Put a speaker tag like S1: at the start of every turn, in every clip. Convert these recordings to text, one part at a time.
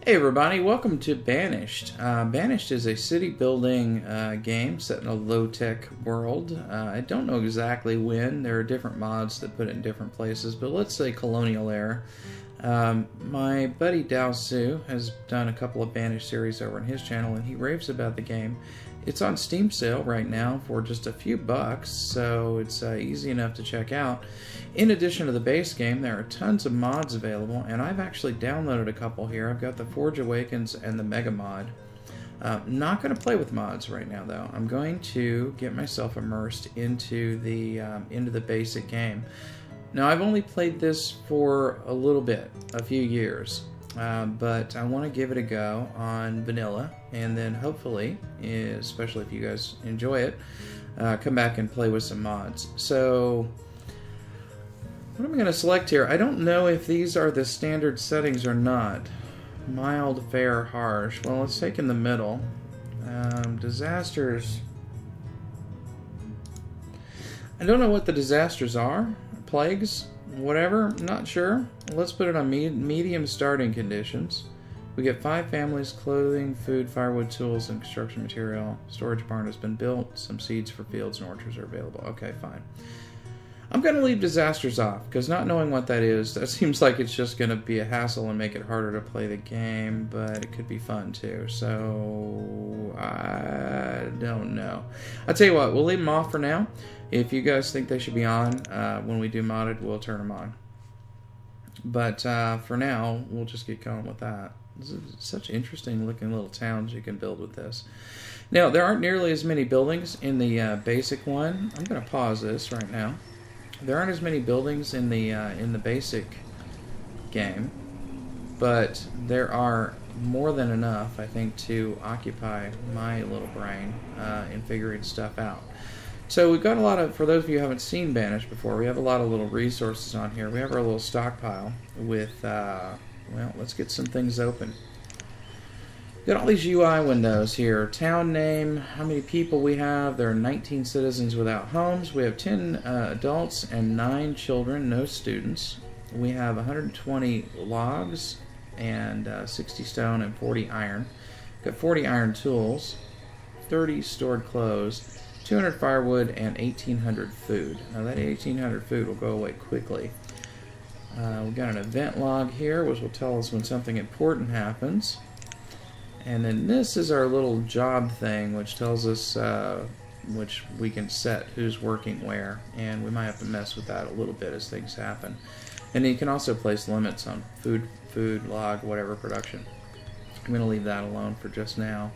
S1: Hey everybody, welcome to Banished. Banished is a city building game set in a low-tech world. I don't know exactly when. There are different mods that put it in different places, but let's say colonial era. My buddy Dalsoo has done a couple of Banished series over on his channel, and he raves about the game. It's on Steam sale right now for just a few bucks, so it's easy enough to check out. In addition to the base game, there are tons of mods available, and I've actually downloaded a couple here. I've got the Forge Awakens and the Mega Mod. Not going to play with mods right now, though. I'm going to get myself immersed into the basic game. Now, I've only played this for a little bit, a few years, but I want to give it a go on vanilla, and then hopefully, especially if you guys enjoy it, come back and play with some mods. So what am I going to select here? I don't know if these are the standard settings or not. Mild, fair, harsh. Well, let's take in the middle. Disasters. I don't know what the disasters are. Plagues, whatever, I'm not sure. Let's put it on medium starting conditions. We get 5 families, clothing, food, firewood, tools, and construction material. Storage barn has been built. Some seeds for fields and orchards are available. Okay, fine. I'm going to leave disasters off, because not knowing what that is, that seems like it's just going to be a hassle and make it harder to play the game, but it could be fun too, so I don't know. I'll tell you what, we'll leave them off for now. If you guys think they should be on, when we do modded, we'll turn them on. But for now, we'll just get going with that. This is such interesting looking little towns you can build with this. Now, there aren't nearly as many buildings in the basic one. I'm going to pause this right now. There aren't as many buildings in the basic game, but there are more than enough, I think, to occupy my little brain in figuring stuff out. So we've got a lot of, for those of you who haven't seen Banished before, we have a lot of little resources on here. We have our little stockpile with, well, let's get some things open. Got all these UI windows here. Town name, how many people we have. There are 19 citizens without homes. We have 10 adults and 9 children, no students. We have 120 logs and 60 stone and 40 iron. Got 40 iron tools, 30 stored clothes, 200 firewood, and 1,800 food. Now that 1,800 food will go away quickly. We've got an event log here, which will tell us when something important happens. And then this is our little job thing, which tells us which we can set who's working where, and we might have to mess with that a little bit as things happen. And you can also place limits on food, log, whatever production. I'm going to leave that alone for just now.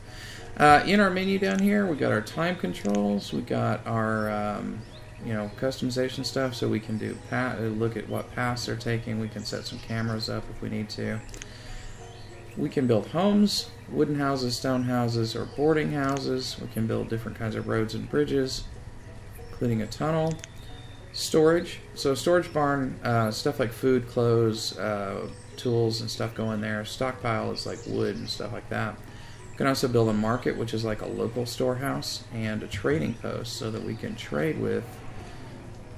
S1: In our menu down here, we got our time controls. We got our customization stuff, so we can do look at what paths they're taking. We can set some cameras up if we need to. We can build homes, wooden houses, stone houses, or boarding houses. We can build different kinds of roads and bridges, including a tunnel. Storage. So storage barn, stuff like food, clothes, tools, and stuff go in there. Stockpile is like wood and stuff like that. We can also build a market, which is like a local storehouse, and a trading post so that we can trade with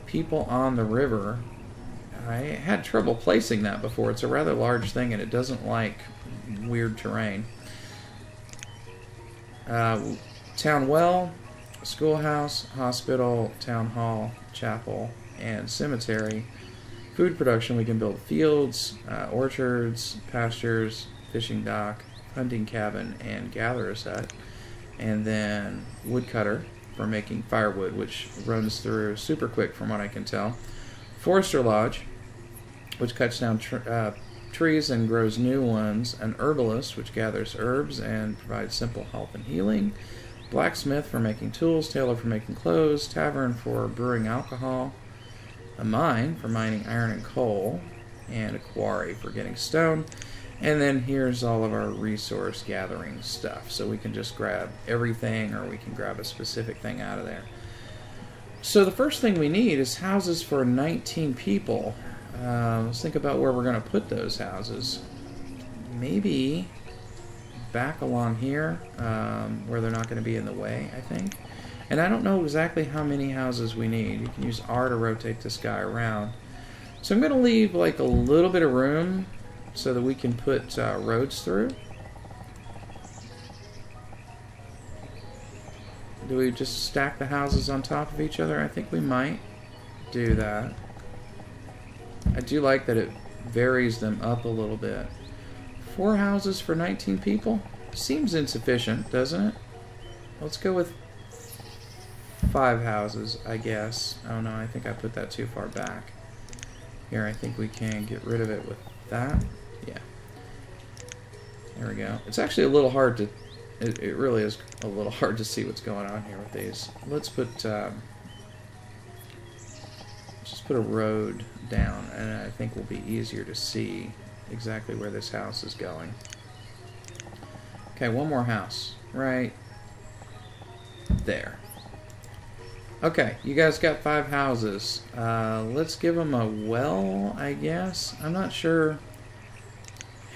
S1: people on the river. I had trouble placing that before. It's a rather large thing, and it doesn't like weird terrain. Town well, schoolhouse, hospital, town hall, chapel, and cemetery. Food production, we can build fields, orchards, pastures, fishing dock, hunting cabin, and gatherer's hut. And then woodcutter for making firewood, which runs through super quick from what I can tell. Forester lodge, which cuts down trees and grows new ones. An herbalist, which gathers herbs and provides simple health and healing. Blacksmith for making tools. Tailor for making clothes. Tavern for brewing alcohol. A mine for mining iron and coal. And a quarry for getting stone. And then here's all of our resource gathering stuff. So we can just grab everything, or we can grab a specific thing out of there. So the first thing we need is houses for 19 people. Let's think about where we're going to put those houses. Maybe back along here, where they're not going to be in the way, I think. And I don't know exactly how many houses we need. You can use R to rotate this guy around. So I'm going to leave like a little bit of room so that we can put roads through. Do we just stack the houses on top of each other? I think we might do that. I do like that it varies them up a little bit. 4 houses for 19 people? Seems insufficient, doesn't it? Let's go with 5 houses, I guess. Oh no, I think I put that too far back. Here, I think we can get rid of it with that. Yeah. There we go. It's actually a little hard to... It really is a little hard to see what's going on here with these. Let's put... let's just put a road down, and I think will be easier to see exactly where this house is going. Okay, one more house. Right there. Okay, you guys got 5 houses. Let's give them a well, I guess. I'm not sure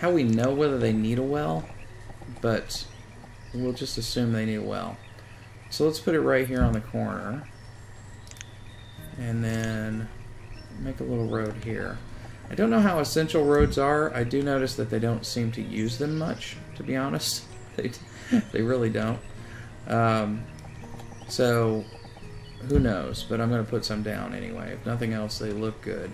S1: how we know whether they need a well, but we'll just assume they need a well. So let's put it right here on the corner. And then make a little road here. I don't know how essential roads are. I do notice that they don't seem to use them much, to be honest. They really don't. So who knows? But I'm going to put some down anyway. If nothing else, they look good.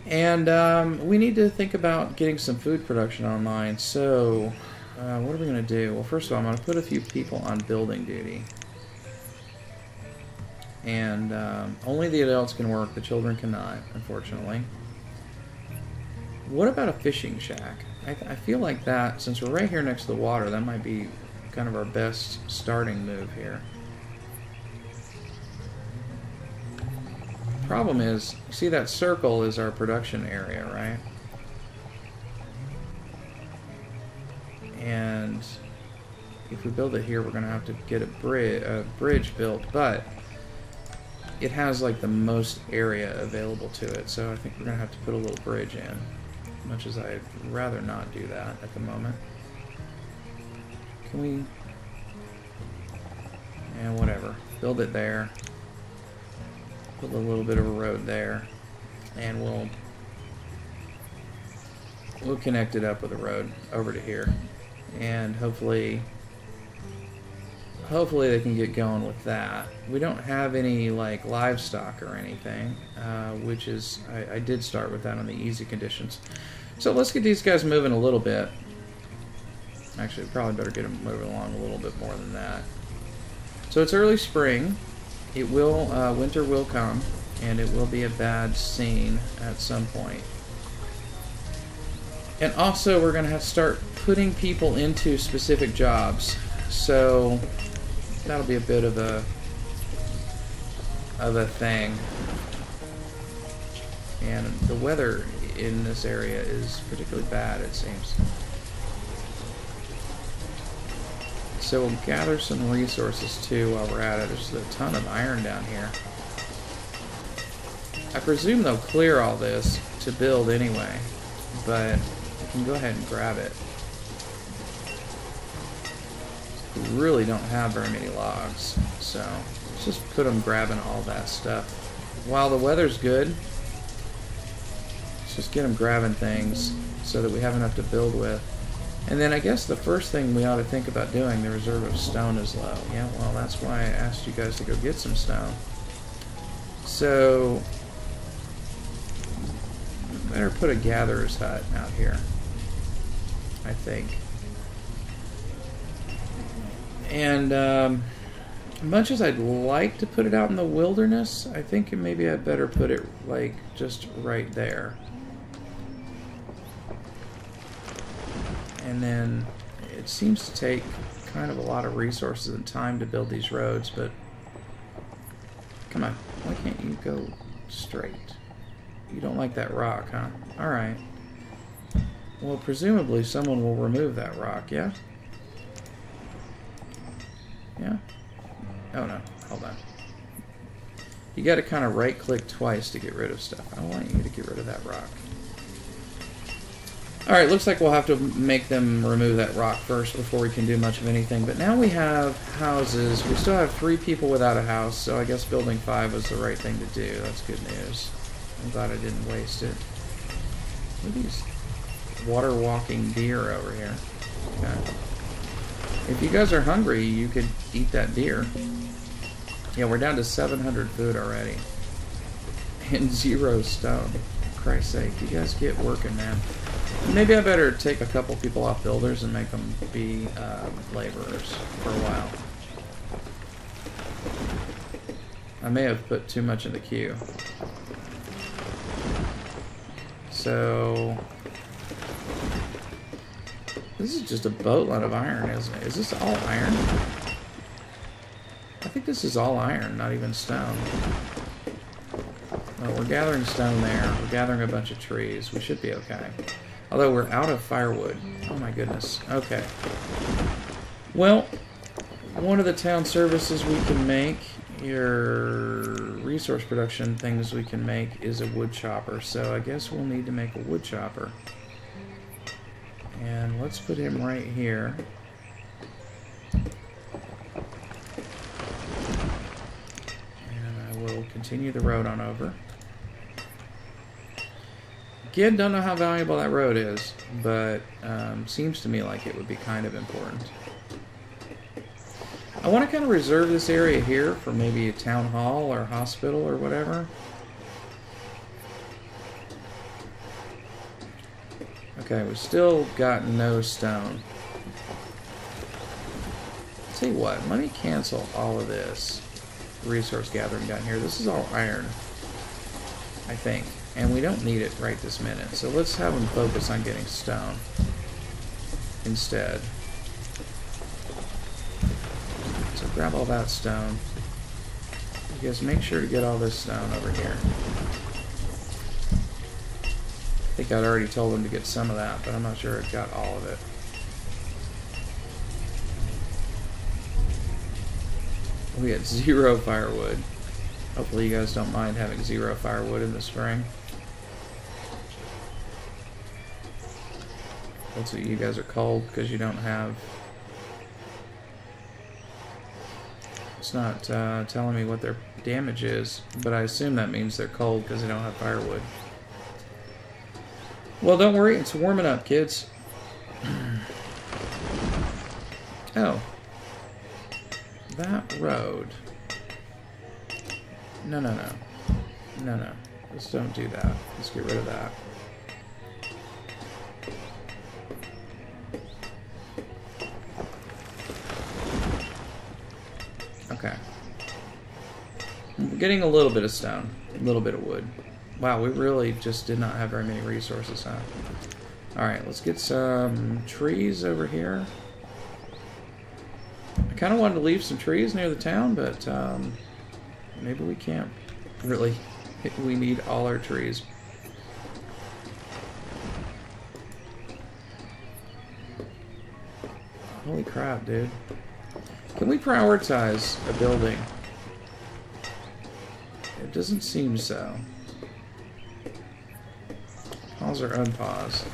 S1: And we need to think about getting some food production online. So what are we going to do? Well, first of all, I'm going to put a few people on building duty. And only the adults can work. The children cannot, unfortunately. What about a fishing shack? I feel like that, since we're right here next to the water, that might be kind of our best starting move here. Problem is, see that circle is our production area, right? And if we build it here, we're going to have to get a bridge built, but it has like the most area available to it, so I think we're going to have to put a little bridge in, much as I'd rather not do that at the moment. Can we... yeah, whatever. Build it there. Put a little bit of a road there, and we'll connect it up with a road over to here, and hopefully they can get going with that. We don't have any like livestock or anything, which is I did start with that on the easy conditions. So let's get these guys moving a little bit. Actually, probably better get them moving along a little bit more than that. So it's early spring. It will, winter will come, and it will be a bad scene at some point. And also, we're going to have to start putting people into specific jobs. So that'll be a bit of a thing. And the weather in this area is particularly bad, it seems. So we'll gather some resources too while we're at it. There's a ton of iron down here. I presume they'll clear all this to build anyway, but we can go ahead and grab it. We really don't have very many logs, so let's just put them grabbing all that stuff. While the weather's good, let's just get them grabbing things so that we have enough to build with. And then I guess the first thing we ought to think about doing, the reserve of stone is low. Yeah, well, that's why I asked you guys to go get some stone. So, better put a gatherer's hut out here, I think. And much as I'd like to put it out in the wilderness, I think maybe I'd better put it like just right there. And then it seems to take kind of a lot of resources and time to build these roads, but come on, why can't you go straight? You don't like that rock, huh? Alright. Well, presumably someone will remove that rock, yeah? Yeah? Oh no, hold on. You gotta kind of right-click twice to get rid of stuff. I want you to get rid of that rock. Alright, looks like we'll have to make them remove that rock first before we can do much of anything. But now we have houses. We still have 3 people without a house, so I guess building 5 was the right thing to do. That's good news. I'm glad I didn't waste it. What are these water-walking deer over here? Okay. If you guys are hungry, you could eat that deer. Yeah, we're down to 700 food already. And 0 stone. For Christ's sake, you guys get working, man. Maybe I better take a couple people off builders and make them be laborers for a while. I may have put too much in the queue. So... this is just a boatload of iron, isn't it? Is this all iron? I think this is all iron, not even stone. Well, we're gathering stone there. We're gathering a bunch of trees. We should be okay. Although we're out of firewood. Oh my goodness. Okay. Well, one of the town services we can make, your resource production things we can make, is a wood chopper. So I guess we'll need to make a wood chopper. And let's put him right here. And I will continue the road on over. Again, don't know how valuable that road is, but seems to me like it would be kind of important. I want to kind of reserve this area here for maybe a town hall or hospital or whatever. Okay, we still got no stone. Tell you what, let me cancel all of this resource gathering down here. This is all iron, I think. And we don't need it right this minute. So let's have them focus on getting stone instead. So grab all that stone. You guys make sure to get all this stone over here. I think I'd already told them to get some of that, but I'm not sure it got all of it. We got 0 firewood. Hopefully you guys don't mind having 0 firewood in the spring. Looks like you guys are cold because you don't have... It's not telling me what their damage is, but I assume that means they're cold because they don't have firewood. Well, don't worry, it's warming up, kids. Oh. That road. No. Let's don't do that. Let's get rid of that. Okay. We're getting a little bit of stone. A little bit of wood. Wow, we really just did not have very many resources, huh? Alright, let's get some trees over here. I kind of wanted to leave some trees near the town, but maybe we can't. Really, we need all our trees. Holy crap, dude. Can we prioritize a building? It doesn't seem so. Pause or unpause.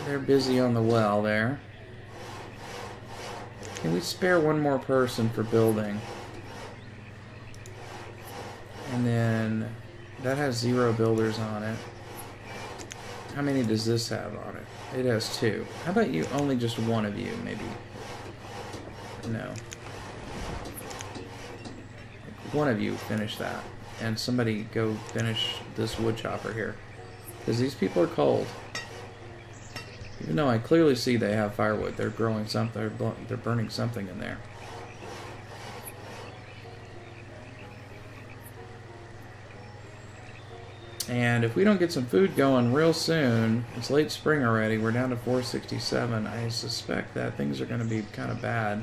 S1: They're busy on the well there. Can we spare one more person for building? And then that has 0 builders on it. How many does this have on it? It has 2. How about you, only just one of you, maybe? No. One of you finish that. And somebody go finish this wood chopper here. Because these people are cold. Even though I clearly see they have firewood. They're growing something, they're burning something in there. And if we don't get some food going real soon, it's late spring already, we're down to 467, I suspect that things are going to be kind of bad.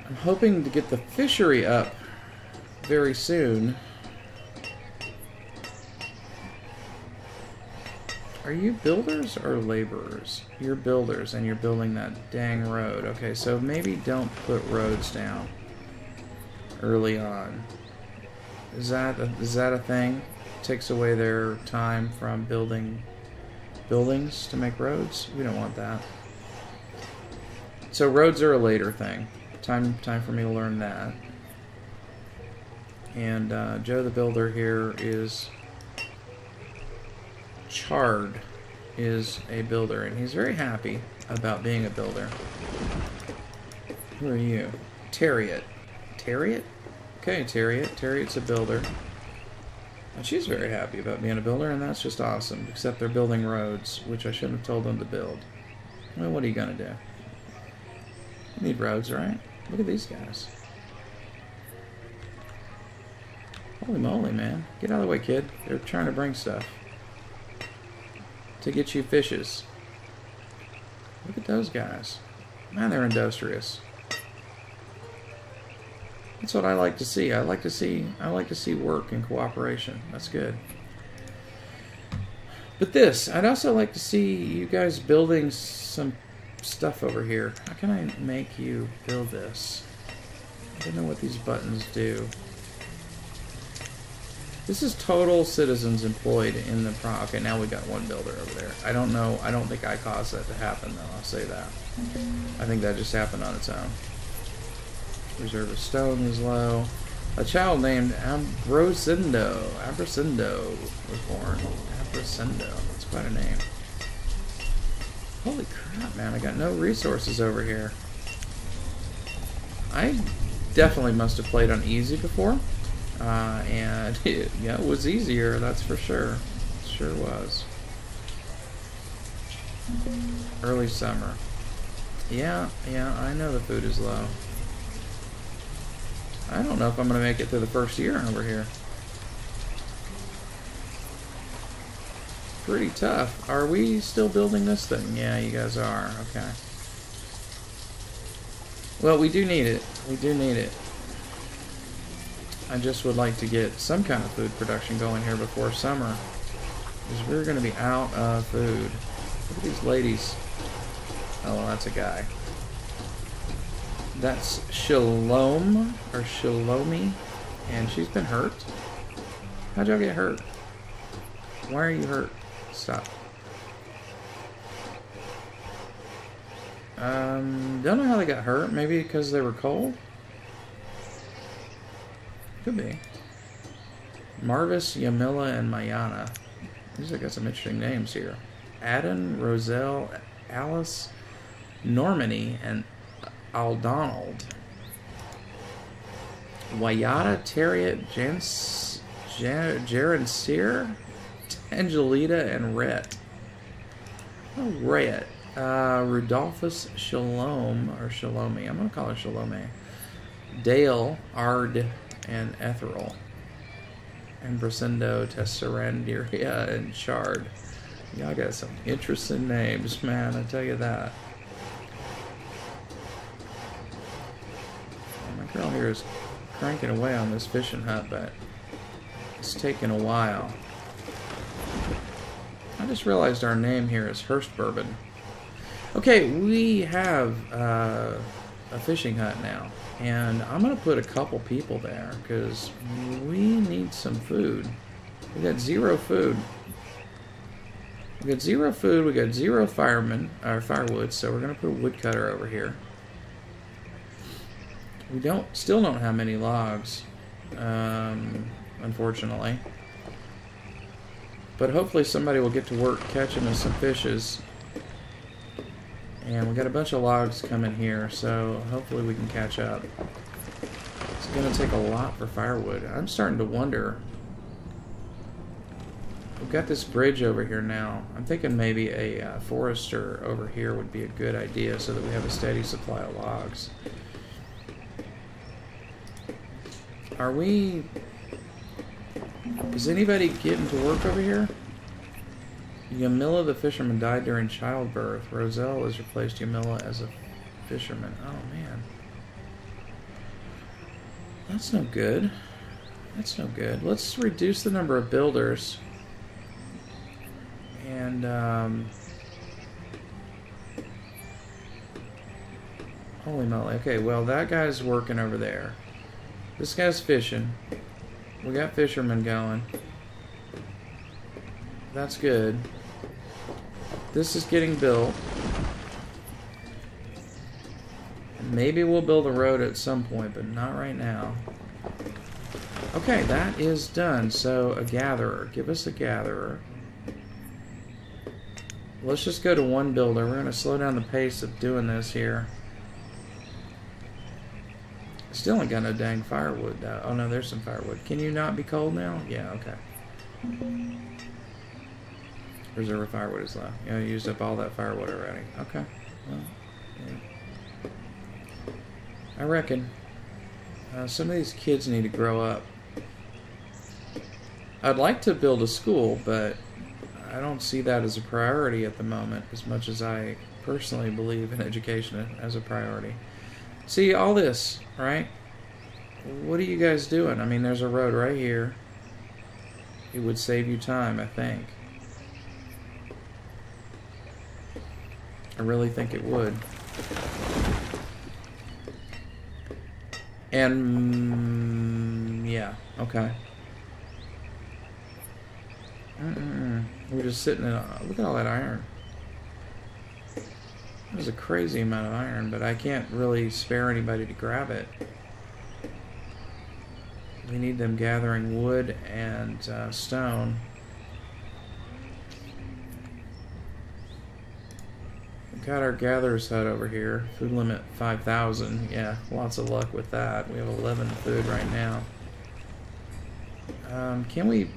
S1: I'm hoping to get the fishery up very soon. Are you builders or laborers? You're builders, and you're building that dang road. Okay, so maybe don't put roads down early on. Is that a thing? Takes away their time from building buildings to make roads? We don't want that. So roads are a later thing. Time for me to learn that. And Joe the Builder here is Chard is a builder, and he's very happy about being a builder. Who are you? Terriot. Terriot? Okay, Terriot. Terriot's a builder. And she's very happy about being a builder, and that's just awesome. Except they're building roads, which I shouldn't have told them to build. Well, what are you going to do? You need roads, right? Look at these guys. Holy moly, man. Get out of the way, kid. They're trying to bring stuff to get you fishes. Look at those guys. Man, they're industrious. That's what I like to see. I like to see work and cooperation. That's good. But this, I'd also like to see you guys building some stuff over here. How can I make you build this? I don't know what these buttons do. This is total citizens employed in the okay, now we got one builder over there. I don't know. I don't think I caused that to happen, though. I'll say that. I think that just happened on its own. Reserve of stone is low. A child named Abrosindo was born. Abrosindo. That's quite a name. Holy crap, man. I got no resources over here. I definitely must have played on easy before. And it was easier, that's for sure. It sure was. Early summer. Yeah, I know the food is low. I don't know if I'm going to make it through the first year over here. Pretty tough. Are we still building this thing? Yeah, you guys are. Okay. Well, we do need it. We do need it. I just would like to get some kind of food production going here before summer, because we're going to be out of food. Look at these ladies. Oh, well, that's a guy. That's Shalom, or Shalomi, and she's been hurt. How'd y'all get hurt? Why are you hurt? Stop. Don't know how they got hurt. Maybe because they were cold? Could be. Marvis, Yamila, and Mayana. These have got some interesting names here. Adam, Roselle, Alice, Normani, and Aldonald. Wayata, Terriot, Jaren Angelita, and Rhett. Oh, Rhett. Rudolphus Shalom, or Shalomi. I'm going to call her Shalome. Dale, Ard, and Ethereal. And Brasindo, Tesserandiria, and Chard. Y'all got some interesting names, man, I tell you that. My girl here is cranking away on this fishing hut, but it's taking a while. I just realized our name here is Hurstbourbon. Okay, we have a fishing hut now, and I'm going to put a couple people there because we need some food. We got zero food. We got zero food. We got zero firewood, so we're going to put a woodcutter over here. We still don't have many logs, unfortunately. But hopefully somebody will get to work catching us some fishes. And we got a bunch of logs coming here, so hopefully we can catch up. It's going to take a lot for firewood. I'm starting to wonder. We've got this bridge over here now. I'm thinking maybe a forester over here would be a good idea so that we have a steady supply of logs. Are we... Is anybody getting to work over here? Yamila the fisherman died during childbirth. Roselle has replaced Yamila as a fisherman. Oh, man. That's no good. That's no good. Let's reduce the number of builders. And, holy moly. Okay, well, that guy's working over there. This guy's fishing. We got fishermen going. That's good. This is getting built. Maybe we'll build a road at some point, but not right now. Okay, that is done. So, a gatherer. Give us a gatherer. let's just go to one builder. We're going to slow down the pace of doing this here. Still ain't got no dang firewood though. Oh no, there's some firewood. Can you not be cold now? Yeah, okay. Reserve of firewood is low. You used up all that firewood already. Okay. Well, yeah. I reckon some of these kids need to grow up. I'd like to build a school, but I don't see that as a priority at the moment, as much as I personally believe in education as a priority. See, all this, right? What are you guys doing? I mean, there's a road right here. It would save you time, I think. I really think it would. And, yeah, okay. We're just sitting in look at all that iron. There's a crazy amount of iron, but I can't really spare anybody to grab it. We need them gathering wood and stone. We've got our gatherer's hut over here. Food limit 5,000. Yeah, lots of luck with that. We have 11 food right now. Can we...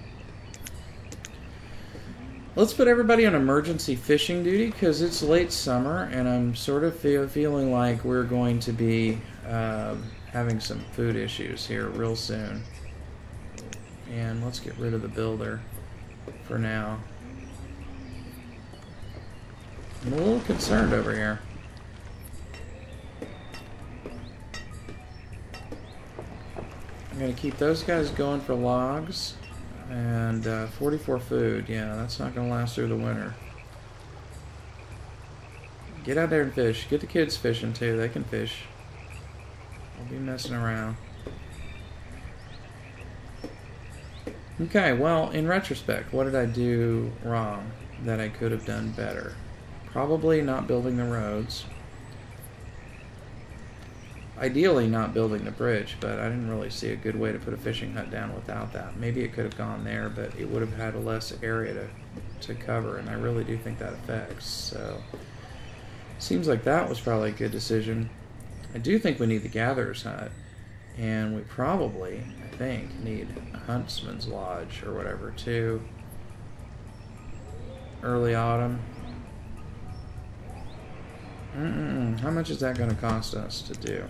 S1: Let's put everybody on emergency fishing duty because it's late summer and I'm sort of feeling like we're going to be having some food issues here real soon. And let's get rid of the builder for now. I'm a little concerned over here. I'm going to keep those guys going for logs. And 44 food. Yeah, that's not going to last through the winter. Get out there and fish. Get the kids fishing too. They can fish. I'll be messing around. Okay, well, in retrospect, what did I do wrong that I could have done better? Probably not building the roads. Ideally not building the bridge, but I didn't really see a good way to put a fishing hut down without that. Maybe it could have gone there, but it would have had a less area to cover, and I really do think that affects. So, seems like that was probably a good decision. I do think we need the gatherer's hut, and we probably, I think, need a huntsman's lodge or whatever too. Early autumn. How much is that going to cost us to do?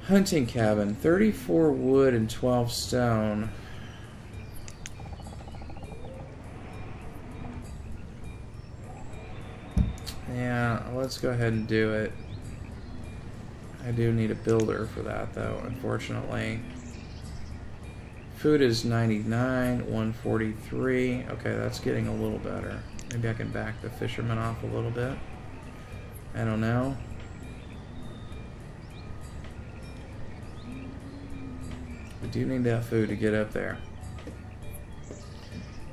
S1: Hunting cabin, 34 wood and 12 stone. Yeah, let's go ahead and do it. I do need a builder for that though, unfortunately. Food is 99, 143. Okay, that's getting a little better. Maybe I can back the fishermen off a little bit. I don't know. We do need that food to get up there.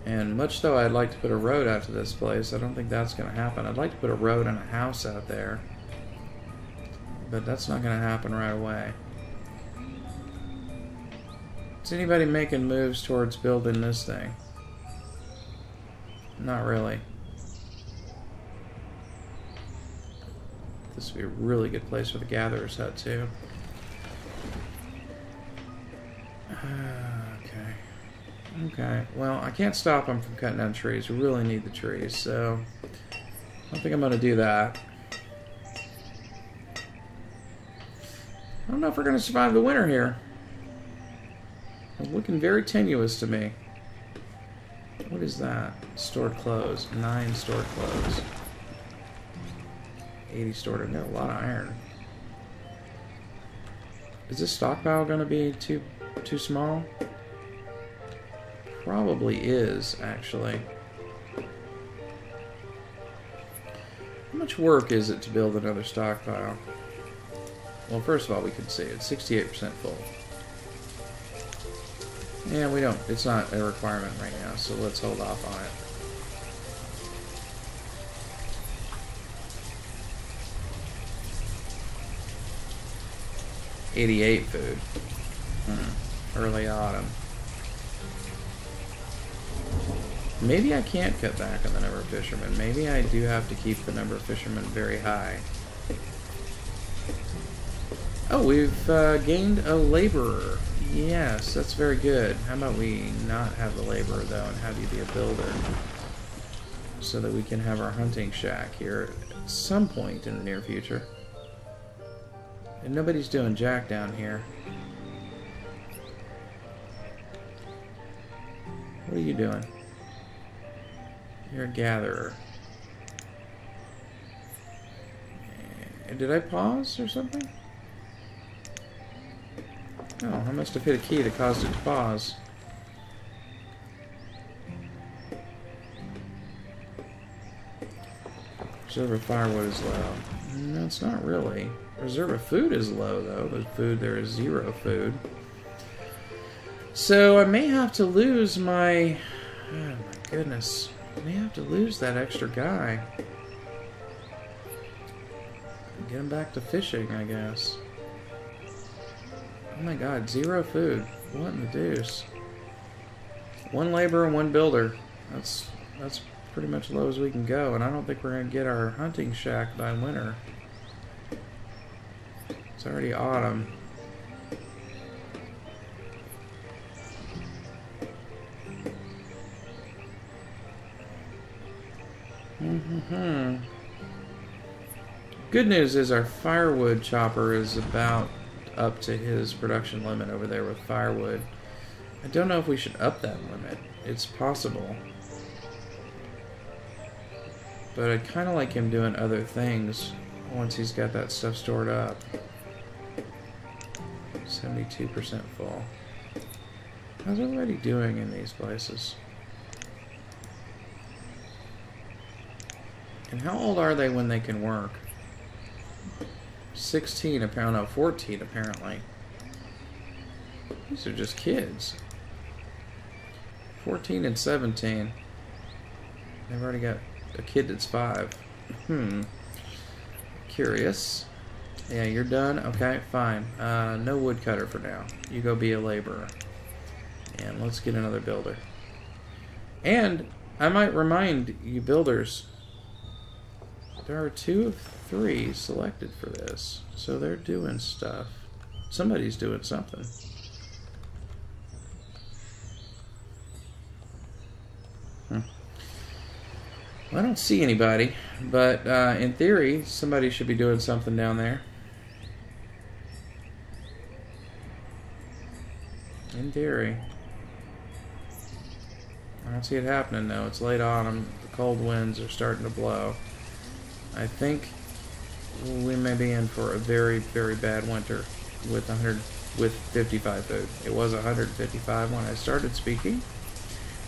S1: And much though I'd like to put a road out to this place, I don't think that's going to happen. I'd like to put a road and a house out there. But that's not going to happen right away. Is anybody making moves towards building this thing? Not really. This would be a really good place for the gatherer's hut too. Okay, well, I can't stop them from cutting down trees. We really need the trees, so I don't think I'm going to do that. I don't know if we're going to survive the winter here. It's looking very tenuous to me. What is that? Stored clothes. 9 stored clothes. 80 stored. I've got a lot of iron. Is this stockpile going to be too small? Probably is, actually. How much work is it to build another stockpile? Well, first of all, we can see it's 68% full. Yeah, we don't. It's not a requirement right now, so let's hold off on it. 88 food. Early autumn. Maybe I can't cut back on the number of fishermen. Maybe I do have to keep the number of fishermen very high. Oh, we've gained a laborer. Yes, that's very good. How about we not have the laborer, though, and have you be a builder? So that we can have our hunting shack here at some point in the near future. And nobody's doing jack down here. What are you doing? You're a gatherer. Did I pause or something? Oh, I must have hit a key that caused it to pause. Reserve of firewood is low. No, it's not really. Reserve of food is low, though. With food, there is 0 food. So I may have to lose my... Oh, my goodness. I may have to lose that extra guy. Get him back to fishing, I guess. Oh my god, 0 food. What in the deuce? 1 laborer and 1 builder. That's pretty much low as we can go, and I don't think we're going to get our hunting shack by winter. It's already autumn. Good news is our firewood chopper is about up to his production limit over there with firewood. I don't know if we should up that limit. It's possible. But I'd kind of like him doing other things once he's got that stuff stored up. 72% full. How's everybody doing in these places? And how old are they when they can work? 16 apparently, no, 14 apparently. These are just kids. 14 and 17. They've already got a kid that's 5. Curious. Yeah, you're done? Okay, fine. No woodcutter for now. You go be a laborer. And let's get another builder. And I might remind you builders, there are 2 of 3 selected for this. So they're doing stuff. Somebody's doing something. Well, I don't see anybody, but in theory, somebody should be doing something down there. In theory. I don't see it happening, though. It's late autumn. The cold winds are starting to blow. I think we may be in for a very, very bad winter with 55 food. It was 155 when I started speaking,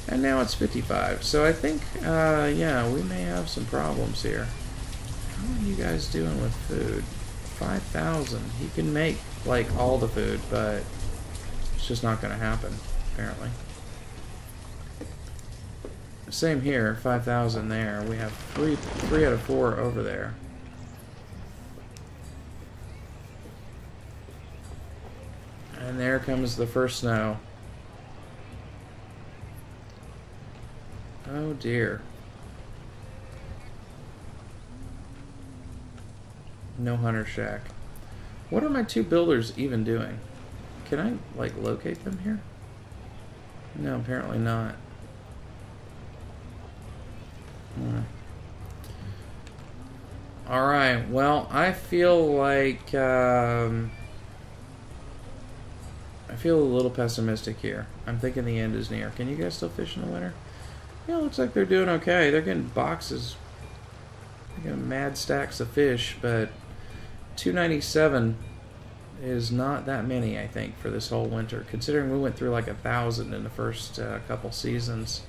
S1: and now it's 55. So I think, yeah, we may have some problems here. How are you guys doing with food? 5,000. He can make, like, all the food, but it's just not going to happen, apparently. Same here, 5,000 there. We have 3 out of 4 over there. And there comes the first snow. Oh dear. No hunter shack. What are my 2 builders even doing? Can I, like, locate them here? No, apparently not. Alright, well, I feel like, I feel a little pessimistic here. I'm thinking the end is near. Can you guys still fish in the winter? Yeah, looks like they're doing okay. They're getting boxes. They're getting mad stacks of fish, but 297 is not that many, I think, for this whole winter. Considering we went through like 1,000 in the first couple seasons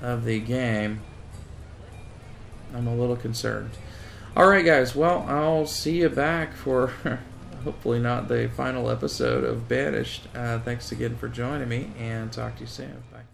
S1: of the game, I'm a little concerned. Alright guys, well, I'll see you back for hopefully not the final episode of Banished. Thanks again for joining me, and talk to you soon. Bye.